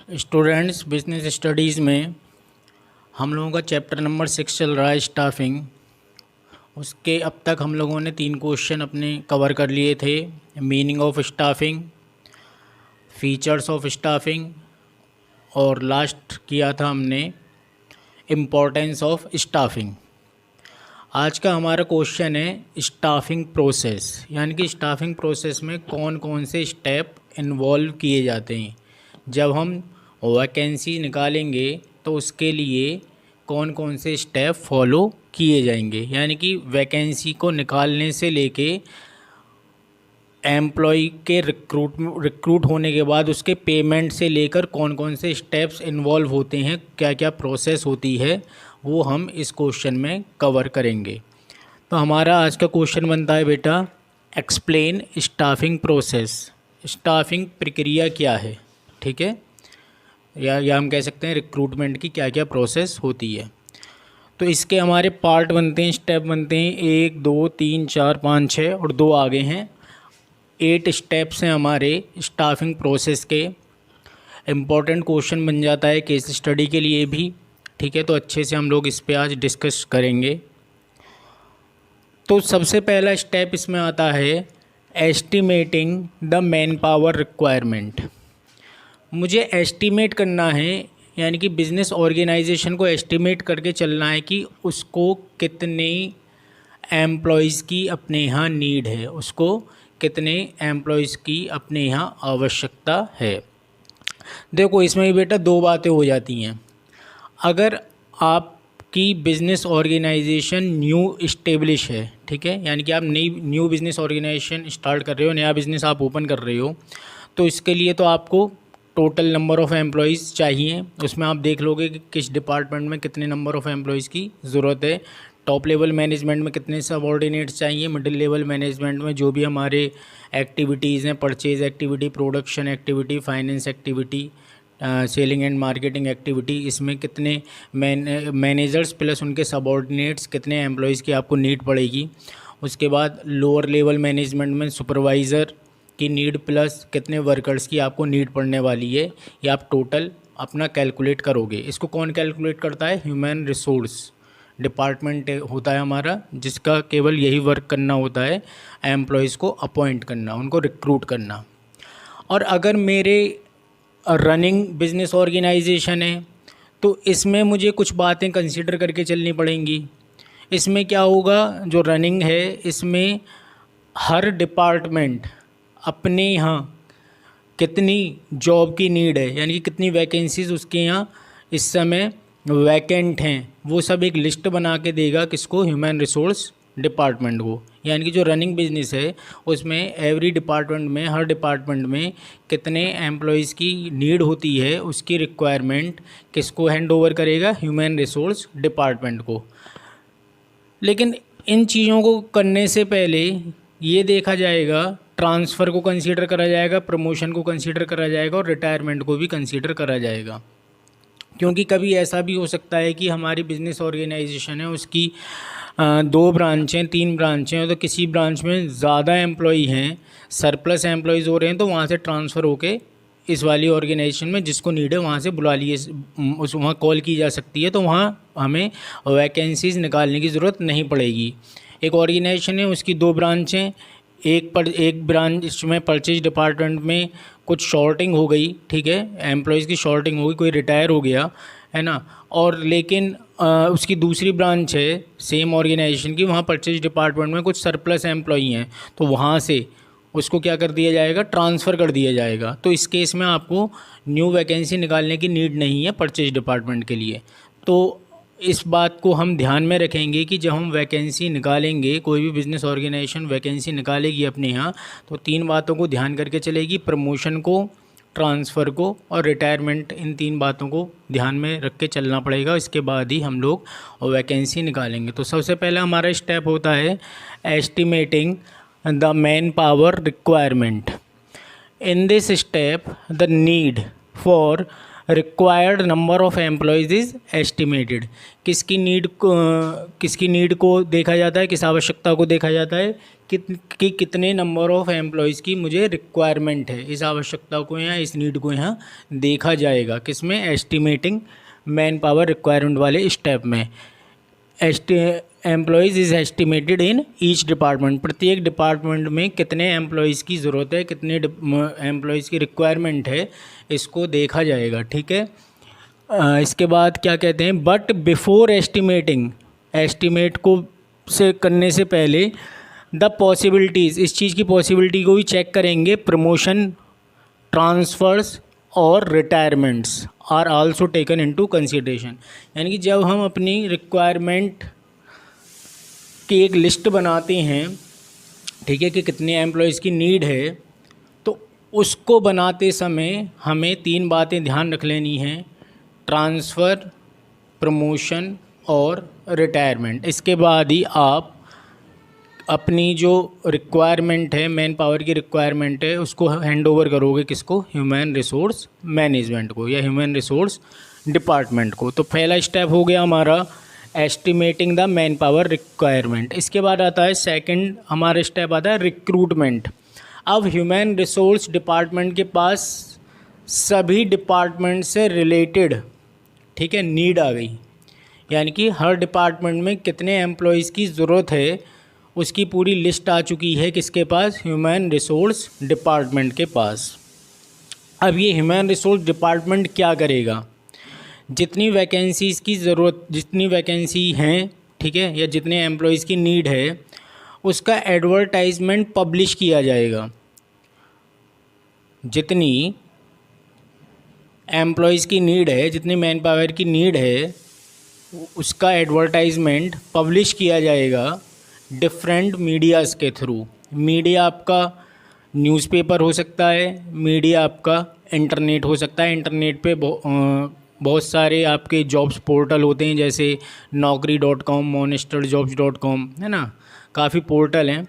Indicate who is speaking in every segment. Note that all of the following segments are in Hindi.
Speaker 1: स्टूडेंट्स बिजनेस स्टडीज़ में हम लोगों का चैप्टर नंबर 6 चल रहा है स्टाफिंग। उसके अब तक हम लोगों ने 3 क्वेश्चन अपने कवर कर लिए थे। Meaning of staffing, features of staffing और लास्ट किया था हमने इम्पोर्टेंस ऑफ स्टाफिंग। आज का हमारा क्वेश्चन है स्टाफिंग प्रोसेस, यानी कि स्टाफिंग प्रोसेस में कौन कौन से स्टेप इन्वॉल्व किए जाते हैं। जब हम वैकेंसी निकालेंगे तो उसके लिए कौन कौन से स्टेप फॉलो किए जाएंगे, यानी कि वैकेंसी को निकालने से लेके एम्प्लॉय के रिक्रूट होने के बाद उसके पेमेंट से लेकर कौन कौन से स्टेप्स इन्वॉल्व होते हैं, क्या क्या प्रोसेस होती है, वो हम इस क्वेश्चन में कवर करेंगे। तो हमारा आज का क्वेश्चन बनता है बेटा, एक्सप्लेन स्टाफिंग प्रोसेस। स्टाफिंग प्रक्रिया क्या है, ठीक है, या हम कह सकते हैं रिक्रूटमेंट की क्या क्या प्रोसेस होती है। तो इसके हमारे पार्ट बनते हैं, स्टेप बनते हैं 1 2 3 4 5 6 और 2 आगे हैं। 8 स्टेप्स हैं हमारे स्टाफिंग प्रोसेस के। इम्पॉर्टेंट क्वेश्चन बन जाता है केस स्टडी के लिए भी, ठीक है। तो अच्छे से हम लोग इस पे आज डिस्कस करेंगे। तो सबसे पहला स्टेप इसमें आता है estimating the man power requirement. मुझे एस्टिमेट करना है, यानी कि बिज़नेस ऑर्गेनाइजेशन को एस्टिमेट करके चलना है कि उसको कितने एम्प्लॉयज़ की अपने यहाँ नीड है, उसको कितने एम्प्लॉयज़ की अपने यहाँ आवश्यकता है। देखो इसमें भी बेटा 2 बातें हो जाती हैं। अगर आपकी बिज़नेस ऑर्गेनाइजेशन न्यू इस्टेब्लिश है, ठीक है, यानी कि आप न्यू बिज़नेस ऑर्गेनाइजेशन स्टार्ट कर रहे हो, नया बिज़नेस आप ओपन कर रहे हो, तो इसके लिए तो आपको टोटल नंबर ऑफ़ एम्प्लॉयज़ चाहिए। उसमें आप देख लोगे कि किस डिपार्टमेंट में कितने नंबर ऑफ़ एम्प्लॉयज़ की ज़रूरत है। टॉप लेवल मैनेजमेंट में कितने सबऑर्डिनेट्स चाहिए, मिडिल लेवल मैनेजमेंट में जो भी हमारे एक्टिविटीज़ हैं, purchase activity, production activity, finance activity, selling and marketing activity, इसमें कितने मैनेजर्स प्लस उनके सबऑर्डिनेट्स, कितने एम्प्लॉयज़ की आपको नीड पड़ेगी। उसके बाद लोअर लेवल मैनेजमेंट में सुपरवाइज़र की नीड प्लस कितने वर्कर्स की आपको नीड पड़ने वाली है, ये आप टोटल अपना कैलकुलेट करोगे। इसको कौन कैलकुलेट करता है? ह्यूमन रिसोर्स डिपार्टमेंट होता है हमारा, जिसका केवल यही वर्क करना होता है, एम्प्लॉयज़ को अपॉइंट करना, उनको रिक्रूट करना। और अगर मेरे रनिंग बिजनेस ऑर्गेनाइजेशन है तो इसमें मुझे कुछ बातें कंसीडर करके चलनी पड़ेंगी। इसमें क्या होगा, जो रनिंग है इसमें हर डिपार्टमेंट अपने यहाँ कितनी जॉब की नीड है, यानी कि कितनी वैकेंसीज़ उसके यहाँ इस समय वैकेंट हैं, वो सब एक लिस्ट बना के देगा किसको? ह्यूमन रिसोर्स डिपार्टमेंट को। यानी कि जो रनिंग बिजनेस है उसमें एवरी डिपार्टमेंट में, हर डिपार्टमेंट में कितने एम्प्लॉयज़ की नीड होती है, उसकी रिक्वायरमेंट किसको हैंड ओवर करेगा? ह्यूमन रिसोर्स डिपार्टमेंट को। लेकिन इन चीज़ों को करने से पहले ये देखा जाएगा, ट्रांसफ़र को कंसीडर करा जाएगा, प्रमोशन को कंसीडर करा जाएगा और रिटायरमेंट को भी कंसीडर करा जाएगा। क्योंकि कभी ऐसा भी हो सकता है कि हमारी बिज़नेस ऑर्गेनाइजेशन है, उसकी 2 ब्रांचें 3 ब्रांचें हैं, तो किसी ब्रांच में ज़्यादा एम्प्लॉई हैं, सरप्लस एम्प्लॉयज़ हो रहे हैं, तो वहाँ से ट्रांसफ़र होके इस वाली ऑर्गेनाइजेशन में जिसको नीड है वहाँ से बुला लिए, उस वहाँ कॉल की जा सकती है, तो वहाँ हमें वैकेंसीज़ निकालने की ज़रूरत नहीं पड़ेगी। एक ऑर्गेनाइजेशन है, उसकी 2 ब्रांचें, एक ब्रांच में परचेज डिपार्टमेंट में कुछ शॉर्टिंग हो गई, ठीक है, एम्प्लॉयज़ की शॉर्टिंग हो गई, कोई रिटायर हो गया है ना, और लेकिन उसकी दूसरी ब्रांच है सेम ऑर्गेनाइजेशन की, वहाँ परचेज डिपार्टमेंट में कुछ सरप्लस एम्प्लॉई हैं, तो वहाँ से उसको क्या कर दिया जाएगा? ट्रांसफ़र कर दिया जाएगा। तो इस केस में आपको न्यू वैकेंसी निकालने की नीड नहीं है परचेज डिपार्टमेंट के लिए। तो इस बात को हम ध्यान में रखेंगे कि जब हम वैकेंसी निकालेंगे, कोई भी बिज़नेस ऑर्गेनाइजेशन वैकेंसी निकालेगी अपने यहाँ, तो 3 बातों को ध्यान करके चलेगी, प्रमोशन को, ट्रांसफ़र को और रिटायरमेंट। इन 3 बातों को ध्यान में रख के चलना पड़ेगा, इसके बाद ही हम लोग वैकेंसी निकालेंगे। तो सबसे पहला हमारा स्टेप होता है estimating the man power requirement. In this step, the need for required number of employees is estimated. किसकी नीड को देखा जाता है, किस आवश्यकता को देखा जाता है कि कितने नंबर ऑफ एम्प्लॉयज़ की मुझे रिक्वायरमेंट है। इस आवश्यकता को यहाँ, इस नीड को यहाँ देखा जाएगा किसमें, एस्टिमेटिंग मैन पावर रिक्वायरमेंट वाले स्टेप में। Employees is estimated in each department. प्रत्येक डिपार्टमेंट में कितने एम्प्लॉयज़ की ज़रूरत है, कितने एम्प्लॉयज़ की रिक्वायरमेंट है, इसको देखा जाएगा। ठीक है। इसके बाद क्या कहते हैं, बट बिफोर एस्टिमेटिंग, एस्टिमेट को से करने से पहले द पॉसिबिलिटीज़, इस चीज़ की पॉसिबिलिटी को भी चेक करेंगे। प्रमोशन, ट्रांसफ़र्स और retirements are also taken into consideration. यानी कि जब हम अपनी रिक्वायरमेंट की एक लिस्ट बनाते हैं, ठीक है, कि कितने एम्प्लॉयज़ की नीड है, तो उसको बनाते समय हमें 3 बातें ध्यान रख लेनी हैं, ट्रांसफ़र, प्रमोशन और रिटायरमेंट। इसके बाद ही आप अपनी जो रिक्वायरमेंट है, मैन पावर की रिक्वायरमेंट है, उसको हैंड ओवर करोगे किसको, ह्यूमन रिसोर्स मैनेजमेंट को या ह्यूमन रिसोर्स डिपार्टमेंट को। तो पहला स्टेप हो गया हमारा estimating the man power requirement. इसके बाद आता है सेकंड हमारा स्टेप आता है रिक्रूटमेंट। अब ह्यूमन रिसोर्स डिपार्टमेंट के पास सभी डिपार्टमेंट से रिलेटेड, ठीक है, नीड आ गई। यानी कि हर डिपार्टमेंट में कितने एम्प्लॉयज़ की ज़रूरत है उसकी पूरी लिस्ट आ चुकी है किसके पास, ह्यूमन रिसोर्स डिपार्टमेंट के पास। अब ये ह्यूमन रिसोर्स डिपार्टमेंट क्या करेगा, जितनी वैकेंसीज़ की ज़रूरत, जितनी वैकेंसी हैं, ठीक है, या जितने एम्प्लॉयज़ की नीड है, उसका एडवर्टाइजमेंट पब्लिश किया जाएगा। जितनी एम्प्लॉयज़ की नीड है, जितनी मैन पावर की नीड है, उसका एडवर्टाइजमेंट पब्लिश किया जाएगा डिफरेंट मीडियाज़ के थ्रू। मीडिया आपका न्यूज़पेपर हो सकता है, मीडिया आपका इंटरनेट हो सकता है। इंटरनेट पे बहुत सारे आपके जॉब्स पोर्टल होते हैं, जैसे naukri.com, monesterjobs.com, है ना, काफ़ी पोर्टल हैं।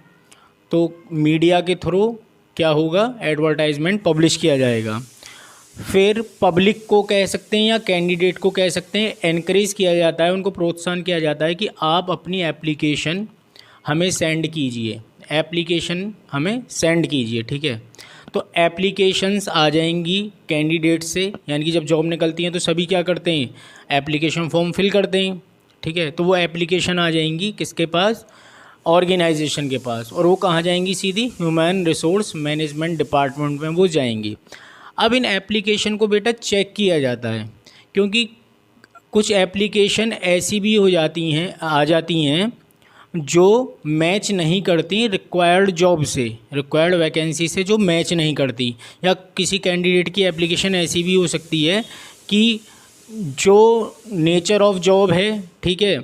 Speaker 1: तो मीडिया के थ्रू क्या होगा, एडवर्टाइजमेंट पब्लिश किया जाएगा। फिर पब्लिक को कह सकते हैं या कैंडिडेट को कह सकते हैं, एनकरेज किया जाता है, उनको प्रोत्साहन किया जाता है कि आप अपनी एप्लीकेशन हमें सेंड कीजिए, एप्लीकेशन हमें सेंड कीजिए। ठीक है। तो एप्लीकेशंस आ जाएंगी कैंडिडेट से, यानी कि जब जॉब निकलती हैं तो सभी क्या करते हैं, एप्लीकेशन फॉर्म फिल करते हैं। ठीक है। तो वो एप्लीकेशन आ जाएंगी किसके पास, ऑर्गेनाइजेशन के पास, और वो कहाँ जाएंगी, सीधी ह्यूमन रिसोर्स मैनेजमेंट डिपार्टमेंट में वो जाएंगी। अब इन एप्लीकेशन को बेटा चेक किया जाता है, क्योंकि कुछ एप्लीकेशन ऐसी भी हो जाती हैं, आ जाती हैं जो मैच नहीं करती रिक्वायर्ड जॉब से, रिक्वायर्ड वैकेंसी से जो मैच नहीं करती। या किसी कैंडिडेट की एप्लीकेशन ऐसी भी हो सकती है कि जो नेचर ऑफ जॉब है, ठीक है,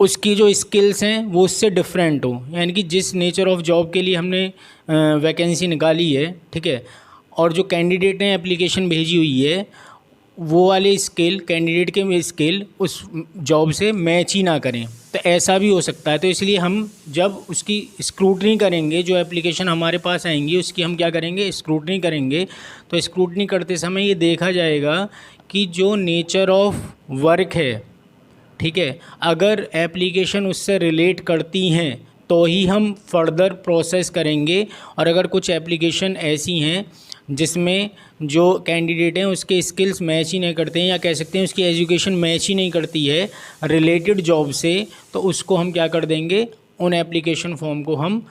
Speaker 1: उसकी जो स्किल्स हैं वो उससे डिफरेंट हो। यानी कि जिस नेचर ऑफ जॉब के लिए हमने वैकेंसी निकाली है, ठीक है, और जो कैंडिडेट ने एप्लीकेशन भेजी हुई है, वो वाले स्किल, कैंडिडेट के स्किल उस जॉब से मैच ही ना करें, तो ऐसा भी हो सकता है। तो इसलिए हम जब उसकी स्क्रूटनी करेंगे, जो एप्लीकेशन हमारे पास आएंगी उसकी हम क्या करेंगे, स्क्रूटनी करेंगे। तो स्क्रूटनी करते समय ये देखा जाएगा कि जो नेचर ऑफ वर्क है, ठीक है, अगर एप्लीकेशन उससे रिलेट करती हैं तो ही हम फर्दर प्रोसेस करेंगे। और अगर कुछ एप्लीकेशन ऐसी हैं जिसमें जो कैंडिडेट हैं उसके स्किल्स मैच ही नहीं करते हैं, या कह सकते हैं उसकी एजुकेशन मैच ही नहीं करती है रिलेटेड जॉब से, तो उसको हम क्या कर देंगे, उन एप्लीकेशन फॉर्म को हम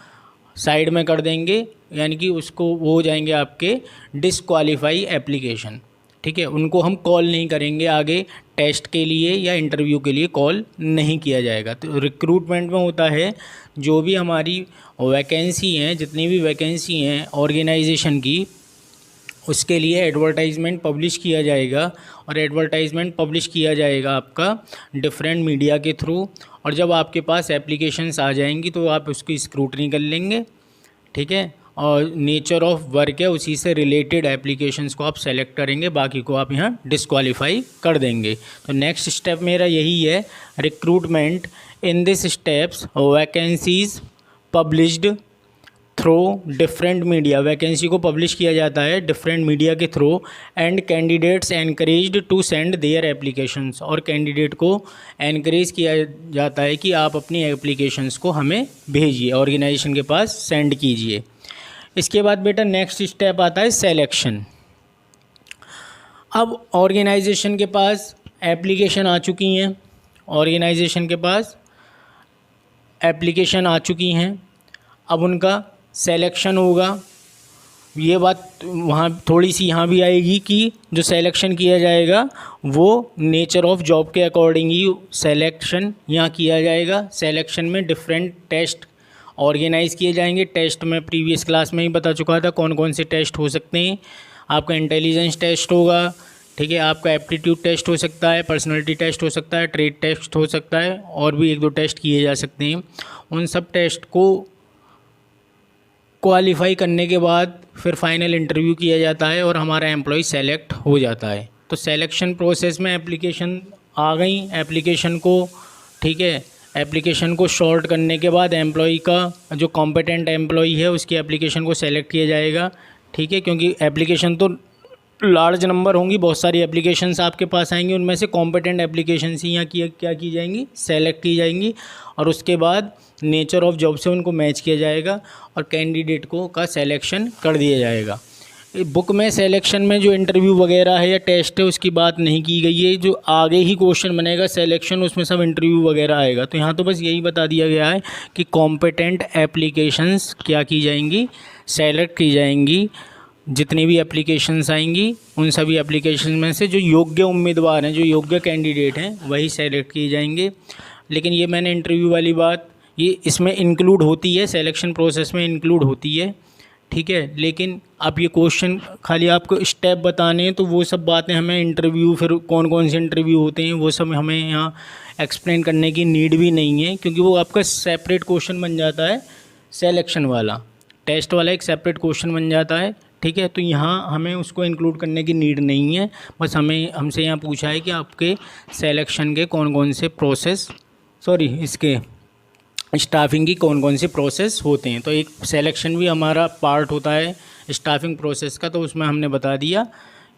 Speaker 1: साइड में कर देंगे। यानी कि उसको वो हो जाएंगे आपके डिसक्वालीफाई एप्लीकेशन। ठीक है। उनको हम कॉल नहीं करेंगे, आगे टेस्ट के लिए या इंटरव्यू के लिए कॉल नहीं किया जाएगा। तो रिक्रूटमेंट में होता है, जो भी हमारी वैकेंसी हैं, जितनी भी वैकेंसी हैं ऑर्गेनाइजेशन की, उसके लिए एडवर्टाइजमेंट पब्लिश किया जाएगा। और एडवर्टाइजमेंट पब्लिश किया जाएगा आपका डिफरेंट मीडिया के थ्रू। और जब आपके पास एप्लीकेशंस आ जाएंगी तो आप उसकी स्क्रूटनी कर लेंगे। ठीक है। और नेचर ऑफ वर्क है उसी से रिलेटेड एप्लीकेशंस को आप सेलेक्ट करेंगे, बाकी को आप यहाँ डिस्क्वालीफाई कर देंगे। तो नेक्स्ट स्टेप मेरा यही है, recruitment. In this steps vacancies published through different media, vacancy को पब्लिश किया जाता है डिफरेंट मीडिया के through, and candidates encouraged to send their applications, और कैंडिडेट को एनकरेज किया जाता है कि आप अपनी एप्लीकेशंस को हमें भेजिए, ऑर्गेनाइजेशन के पास सेंड कीजिए। इसके बाद बेटा नेक्स्ट स्टेप आता है सिलेक्शन। अब ऑर्गेनाइजेशन के पास एप्लीकेशन आ चुकी हैं, ऑर्गेनाइजेशन के पास एप्लीकेशन आ चुकी हैं, अब उनका सिलेक्शन होगा। ये बात वहाँ थोड़ी सी यहाँ भी आएगी कि जो सिलेक्शन किया जाएगा वो नेचर ऑफ जॉब के अकॉर्डिंग ही सिलेक्शन यहाँ किया जाएगा। सिलेक्शन में डिफरेंट टेस्ट ऑर्गेनाइज किए जाएंगे। टेस्ट में प्रीवियस क्लास में ही बता चुका था कौन कौन से टेस्ट हो सकते हैं। आपका इंटेलिजेंस टेस्ट होगा, ठीक है, आपका एप्टीट्यूड टेस्ट हो सकता है, पर्सनालिटी टेस्ट हो सकता है, ट्रेड टेस्ट हो सकता है, और भी एक दो टेस्ट किए जा सकते हैं। उन सब टेस्ट को क्वालिफाई करने के बाद फिर फाइनल इंटरव्यू किया जाता है और हमारा एम्प्लॉय सेलेक्ट हो जाता है। तो सिलेक्शन प्रोसेस में एप्लीकेशन आ गई, एप्लीकेशन को, ठीक है, एप्लीकेशन को शॉर्ट करने के बाद एम्प्लॉय का जो कॉम्पिटेंट एम्प्लॉय है उसकी एप्लीकेशन को सेलेक्ट किया जाएगा, ठीक है, क्योंकि एप्लीकेशन तो लार्ज नंबर होंगी, बहुत सारी एप्लीकेशंस आपके पास आएंगी, उनमें से कॉम्पिटेंट एप्लीकेशंस ही यहाँ क्या की जाएंगी, सेलेक्ट की जाएंगी, और उसके बाद नेचर ऑफ जॉब से उनको मैच किया जाएगा और कैंडिडेट को का सिलेक्शन कर दिया जाएगा। बुक में सिलेक्शन में जो इंटरव्यू वगैरह है या टेस्ट है उसकी बात नहीं की गई है। जो आगे ही क्वेश्चन बनेगा सिलेक्शन, उसमें सब इंटरव्यू वगैरह आएगा। तो यहाँ तो बस यही बता दिया गया है कि कॉम्पिटेंट एप्लीकेशंस क्या की जाएंगी, सेलेक्ट की जाएंगी। जितनी भी एप्लीकेशंस आएंगी उन सभी एप्लीकेशन में से जो योग्य उम्मीदवार हैं, जो योग्य कैंडिडेट हैं, वही सेलेक्ट किए जाएंगे। लेकिन ये मैंने इंटरव्यू वाली बात ये इसमें इंक्लूड होती है, सिलेक्शन प्रोसेस में इंक्लूड होती है, ठीक है। लेकिन आप ये क्वेश्चन खाली आपको स्टेप बताने हैं तो वो सब बातें हमें इंटरव्यू, फिर कौन कौन से इंटरव्यू होते हैं वो सब हमें यहाँ एक्सप्लेन करने की नीड भी नहीं है, क्योंकि वो आपका सेपरेट क्वेश्चन बन जाता है। सिलेक्शन वाला, टेस्ट वाला एक सेपरेट क्वेश्चन बन जाता है, ठीक है। तो यहाँ हमें उसको इंक्लूड करने की नीड नहीं है। बस हमसे यहाँ पूछा है कि आपके सिलेक्शन के कौन कौन से प्रोसेस, इसके स्टाफिंग की कौन कौन सी प्रोसेस होते हैं। तो एक सिलेक्शन भी हमारा पार्ट होता है स्टाफिंग प्रोसेस का। तो उसमें हमने बता दिया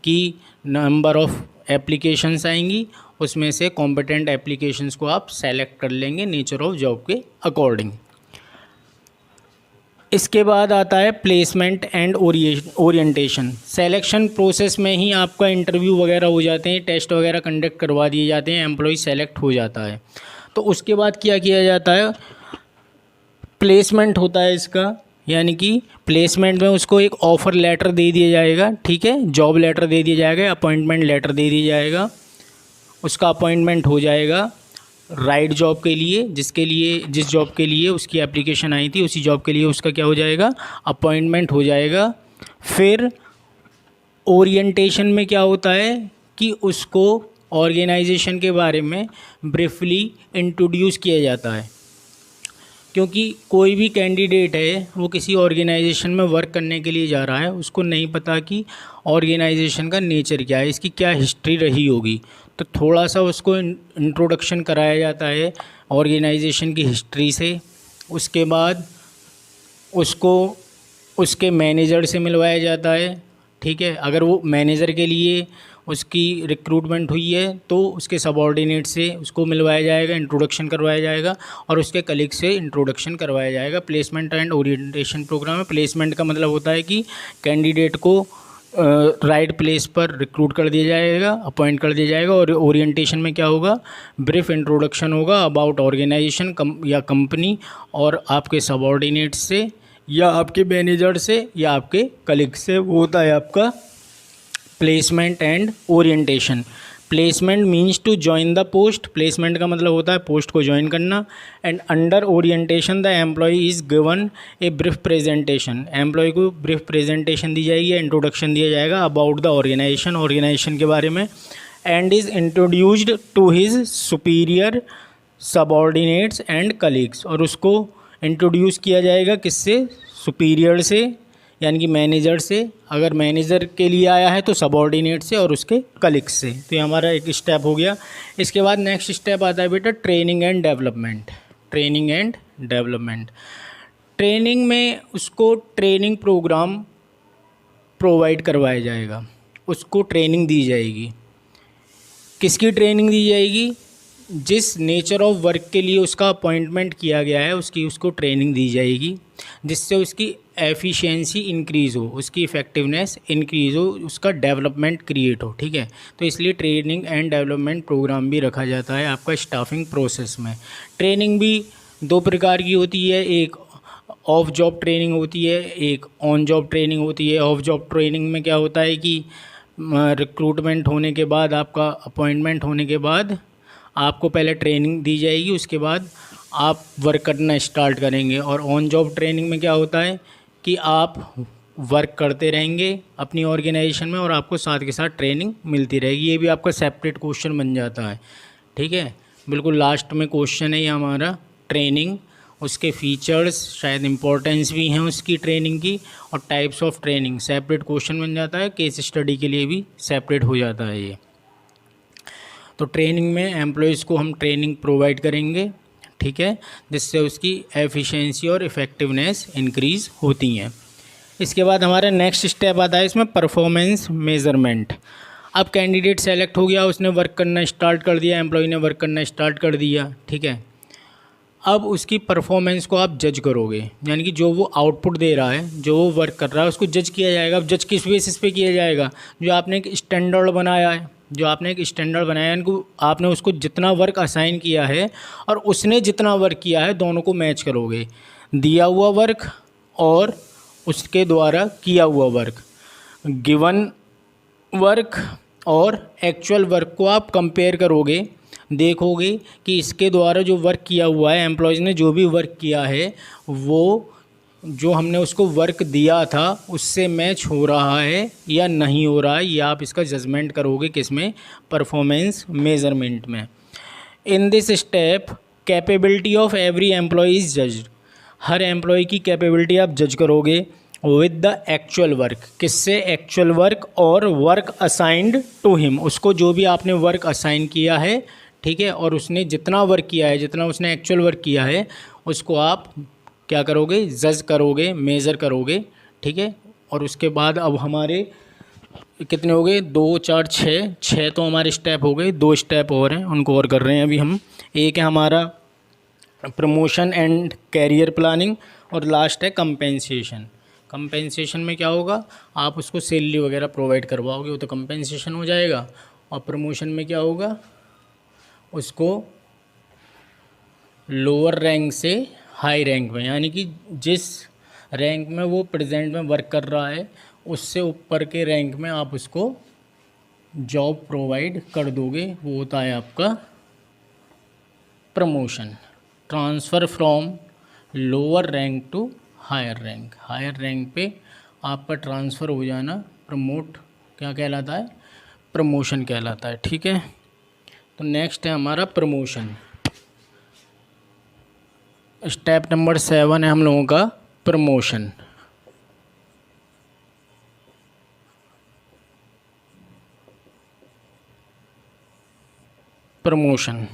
Speaker 1: कि नंबर ऑफ़ एप्लीकेशंस आएंगी, उसमें से कॉम्पिटेंट एप्लीकेशंस को आप सेलेक्ट कर लेंगे नेचर ऑफ जॉब के अकॉर्डिंग। इसके बाद आता है placement and orientation. Selection process में ही आपका इंटरव्यू वगैरह हो जाते हैं, टेस्ट वगैरह कंडक्ट करवा दिए जाते हैं, एम्प्लॉय सेलेक्ट हो जाता है। तो उसके बाद क्या किया जाता है, प्लेसमेंट होता है इसका, यानी कि प्लेसमेंट में उसको एक ऑफ़र लेटर दे दिया जाएगा, ठीक है, जॉब लेटर दे दिया जाएगा, अपॉइंटमेंट लेटर दे दिया जाएगा। उसका अपॉइंटमेंट हो जाएगा राइट जॉब के लिए, जिस जॉब के लिए उसकी एप्लीकेशन आई थी उसी जॉब के लिए उसका क्या हो जाएगा, अपॉइंटमेंट हो जाएगा। फिर ओरिएंटेशन में क्या होता है कि उसको ऑर्गेनाइजेशन के बारे में ब्रीफली इंट्रोड्यूस किया जाता है, क्योंकि कोई भी कैंडिडेट है वो किसी ऑर्गेनाइजेशन में वर्क करने के लिए जा रहा है, उसको नहीं पता कि ऑर्गेनाइजेशन का नेचर क्या है, इसकी क्या हिस्ट्री रही होगी। तो थोड़ा सा उसको इंट्रोडक्शन कराया जाता है ऑर्गेनाइजेशन की हिस्ट्री से। उसके बाद उसको उसके मैनेजर से मिलवाया जाता है, ठीक है। अगर वो मैनेजर के लिए उसकी रिक्रूटमेंट हुई है तो उसके सबऑर्डिनेट से उसको मिलवाया जाएगा, इंट्रोडक्शन करवाया जाएगा, और उसके कलीग से इंट्रोडक्शन करवाया जाएगा। प्लेसमेंट एंड ओरिएंटेशन प्रोग्राम में प्लेसमेंट का मतलब होता है कि कैंडिडेट को राइट प्लेस पर रिक्रूट कर दिया जाएगा, अपॉइंट कर दिया जाएगा। और ओरिएंटेशन में क्या होगा, ब्रीफ इंट्रोडक्शन होगा अबाउट ऑर्गेनाइजेशन या कंपनी, और आपके सबऑर्डिनेट से या आपके मैनेजर से या आपके कलीग से। वो होता है आपका placement and orientation. Placement means to join the post, placement का मतलब होता है पोस्ट को ज्वाइन करना। And under orientation the employ is given a brief presentation, employ को ब्रीफ प्रेजेंटेशन दी जाएगी, इंट्रोडक्शन दिया जाएगा अबाउट द ऑर्गेनाइजेशन के बारे में। And is introduced to his superior, subordinates and colleagues, और उसको इंट्रोड्यूस किया जाएगा किससे, सुपीरियर से यानी कि मैनेजर से, अगर मैनेजर के लिए आया है तो सबऑर्डिनेट से, और उसके कलीग्स से। तो ये हमारा एक स्टेप हो गया। इसके बाद नेक्स्ट स्टेप आता है बेटा training and development. Training and development, training में उसको ट्रेनिंग प्रोग्राम प्रोवाइड करवाया जाएगा, उसको ट्रेनिंग दी जाएगी। किसकी ट्रेनिंग दी जाएगी? जिस नेचर ऑफ वर्क के लिए उसका अपॉइंटमेंट किया गया है उसको ट्रेनिंग दी जाएगी, जिससे उसकी एफिशिएंसी इंक्रीज़ हो, उसकी इफ़ेक्टिवनेस इंक्रीज़ हो, उसका डेवलपमेंट क्रिएट हो। ठीक है, तो इसलिए ट्रेनिंग एंड डेवलपमेंट प्रोग्राम भी रखा जाता है आपका स्टाफिंग प्रोसेस में। ट्रेनिंग भी दो प्रकार की होती है, एक ऑफ जॉब ट्रेनिंग होती है, एक ऑन जॉब ट्रेनिंग होती है। ऑफ जॉब ट्रेनिंग में क्या होता है कि रिक्रूटमेंट होने के बाद, आपका अपॉइंटमेंट होने के बाद आपको पहले ट्रेनिंग दी जाएगी, उसके बाद आप वर्क करना स्टार्ट करेंगे। और ऑन जॉब ट्रेनिंग में क्या होता है कि आप वर्क करते रहेंगे अपनी ऑर्गेनाइजेशन में और आपको साथ के साथ ट्रेनिंग मिलती रहेगी। ये भी आपका सेपरेट क्वेश्चन बन जाता है। ठीक है, बिल्कुल लास्ट में क्वेश्चन है ये हमारा, ट्रेनिंग, उसके फीचर्स, शायद इम्पोर्टेंस भी हैं उसकी ट्रेनिंग की, और types of training separate question बन जाता है। केस स्टडी के लिए भी सेपरेट हो जाता है ये। तो ट्रेनिंग में एम्प्लॉयज़ को हम ट्रेनिंग प्रोवाइड करेंगे, ठीक है, जिससे उसकी एफिशिएंसी और इफ़ेक्टिवनेस इंक्रीज़ होती हैं। इसके बाद हमारा नेक्स्ट स्टेप आता है इसमें परफॉर्मेंस मेज़रमेंट। अब कैंडिडेट सेलेक्ट हो गया, उसने वर्क करना स्टार्ट कर दिया, एम्प्लॉय ने वर्क करना स्टार्ट कर दिया। ठीक है, अब उसकी परफॉर्मेंस को आप जज करोगे, यानी कि जो वो आउटपुट दे रहा है, जो वो वर्क कर रहा है, उसको जज किया जाएगा। अब जज किस बेसिस पे किया जाएगा? जो आपने एक स्टैंडर्ड बनाया है, यानी आपने उसको जितना वर्क असाइन किया है और उसने जितना वर्क किया है, दोनों को मैच करोगे। दिया हुआ वर्क और उसके द्वारा किया हुआ वर्क, गिवन वर्क और एक्चुअल वर्क को आप कंपेयर करोगे, देखोगे कि इसके द्वारा जो वर्क किया हुआ है, एम्प्लॉयज़ ने जो भी वर्क किया है, वो जो हमने उसको वर्क दिया था उससे मैच हो रहा है या नहीं हो रहा है। ये आप इसका जजमेंट करोगे किसमें? परफॉर्मेंस मेज़रमेंट में। In this step capability of every employ is judged. हर एम्प्लॉय की कैपेबिलिटी आप जज करोगे विद द एक्चुअल वर्क। किससे? एक्चुअल वर्क और वर्क असाइंड टू हिम। उसको जो भी आपने वर्क असाइन किया है, ठीक है, और उसने जितना वर्क किया है, जितना उसने एक्चुअल वर्क किया है, उसको आप क्या करोगे? जज करोगे, मेज़र करोगे। ठीक है, और उसके बाद अब हमारे कितने हो गए? 2 4 6 तो हमारे स्टेप हो गए। 2 स्टेप और हैं, उनको और कर रहे हैं अभी हम। एक है हमारा प्रमोशन एंड कैरियर प्लानिंग, और लास्ट है कंपेंसेशन। कंपेंसेशन में क्या होगा? आप उसको सैलरी वगैरह प्रोवाइड करवाओगे, वो तो कंपेंसेशन हो जाएगा। और प्रमोशन में क्या होगा? उसको लोअर रैंक से हाई रैंक में, यानी कि जिस रैंक में वो प्रेजेंट में वर्क कर रहा है, उससे ऊपर के रैंक में आप उसको जॉब प्रोवाइड कर दोगे। वो होता है आपका promotion. Transfer from lower rank to higher rank. Higher rank पे आपका ट्रांसफ़र हो जाना प्रमोट क्या कहलाता है? प्रमोशन कहलाता है। ठीक है, तो नेक्स्ट है हमारा प्रमोशन। स्टेप नंबर 7 है हम लोगों का promotion. Promotion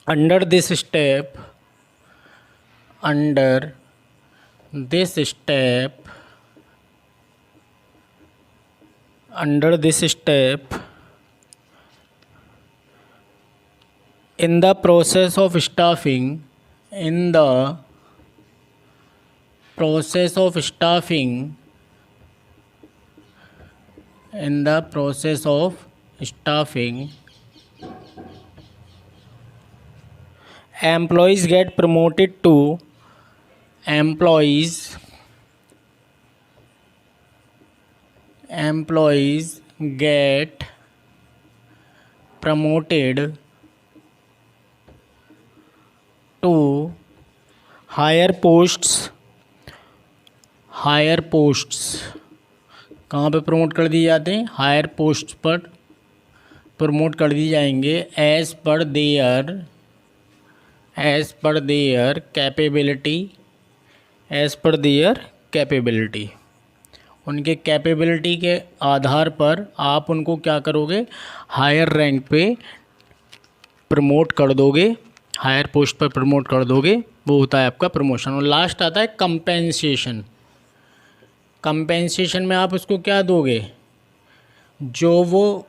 Speaker 1: under this step in the process of staffing, employees get promoted to higher posts. कहाँ पे प्रमोट कर दिए जाते हैं? हायर पोस्ट पर प्रमोट कर दिए जाएंगे एज पर देयर कैपेबिलिटी। उनके कैपेबिलिटी के आधार पर आप उनको क्या करोगे? हायर रैंक पे प्रमोट कर दोगे, हायर पोस्ट पर प्रमोट कर दोगे। वो होता है आपका प्रमोशन। और लास्ट आता है कंपेंसेशन। कंपेंसेशन में आप उसको क्या दोगे, जो वो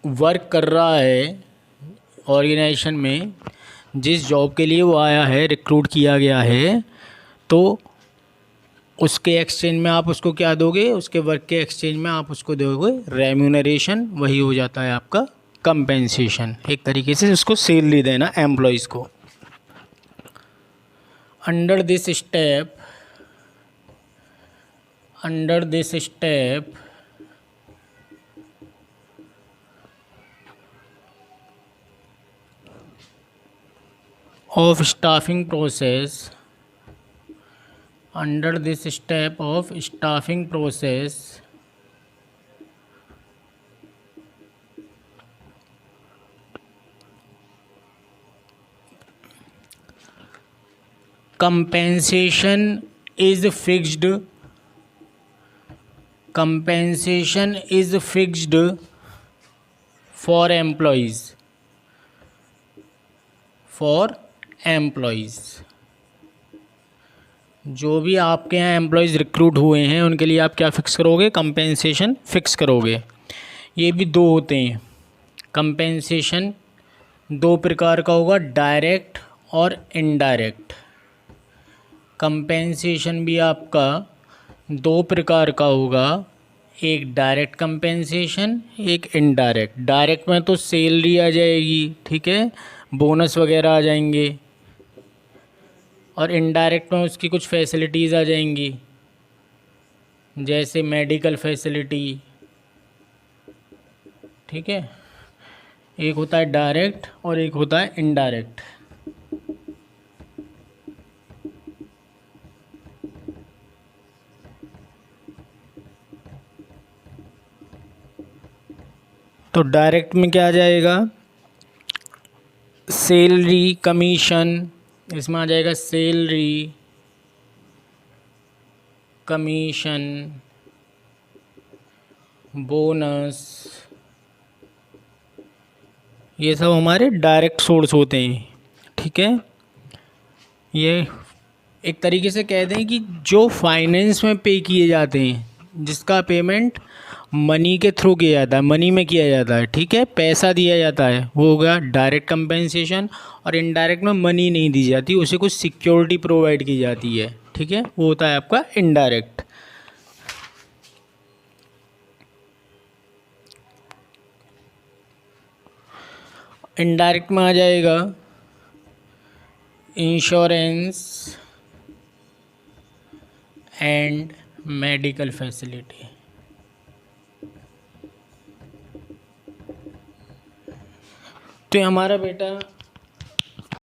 Speaker 1: वर्क कर रहा है ऑर्गेनाइजेशन में, जिस जॉब के लिए वो आया है, रिक्रूट किया गया है, तो उसके एक्सचेंज में आप उसको क्या दोगे, उसके वर्क के एक्सचेंज में आप उसको दोगे रेम्यूनरेशन। वही हो जाता है आपका कंपेंसेशन। एक तरीके से उसको सैलरी देना एम्प्लॉयज़ को। Under this step of staffing process, under this step of staffing process, compensation is fixed for employees। जो भी आपके यहाँ एम्प्लॉयज़ रिक्रूट हुए हैं उनके लिए आप क्या फ़िक्स करोगे, कंपेंसेशन फ़िक्स करोगे। ये भी दो होते हैं कंपेंसेशन, दो प्रकार का होगा, डायरेक्ट और इनडायरेक्ट। कंपेंसेशन भी आपका दो प्रकार का होगा, एक डायरेक्ट कंपेंसेशन, एक इनडायरेक्ट। डायरेक्ट में तो सैलरी आ जाएगी, ठीक है, बोनस वगैरह आ जाएंगे, और इनडायरेक्ट में उसकी कुछ फैसिलिटीज़ आ जाएंगी, जैसे मेडिकल फैसिलिटी, ठीक है। एक होता है डायरेक्ट और एक होता है इनडायरेक्ट। तो डायरेक्ट में क्या आ जाएगा, सैलरी, कमीशन, इसमें आ जाएगा सैलरी, कमीशन, बोनस, ये सब हमारे डायरेक्ट सोर्स होते हैं, ठीक है। ये एक तरीके से कह दें कि जो फाइनेंस में पे किए जाते हैं, जिसका पेमेंट मनी के थ्रू किया जाता है, मनी में किया जाता है, ठीक है, पैसा दिया जाता है, वो हो गया डायरेक्ट कंपेंसेशन। और इनडायरेक्ट में मनी नहीं दी जाती, उसे कुछ सिक्योरिटी प्रोवाइड की जाती है, ठीक है, वो होता है आपका इनडायरेक्ट। इनडायरेक्ट में आ जाएगा इंश्योरेंस एंड मेडिकल फैसिलिटी। तो हमारा बेटा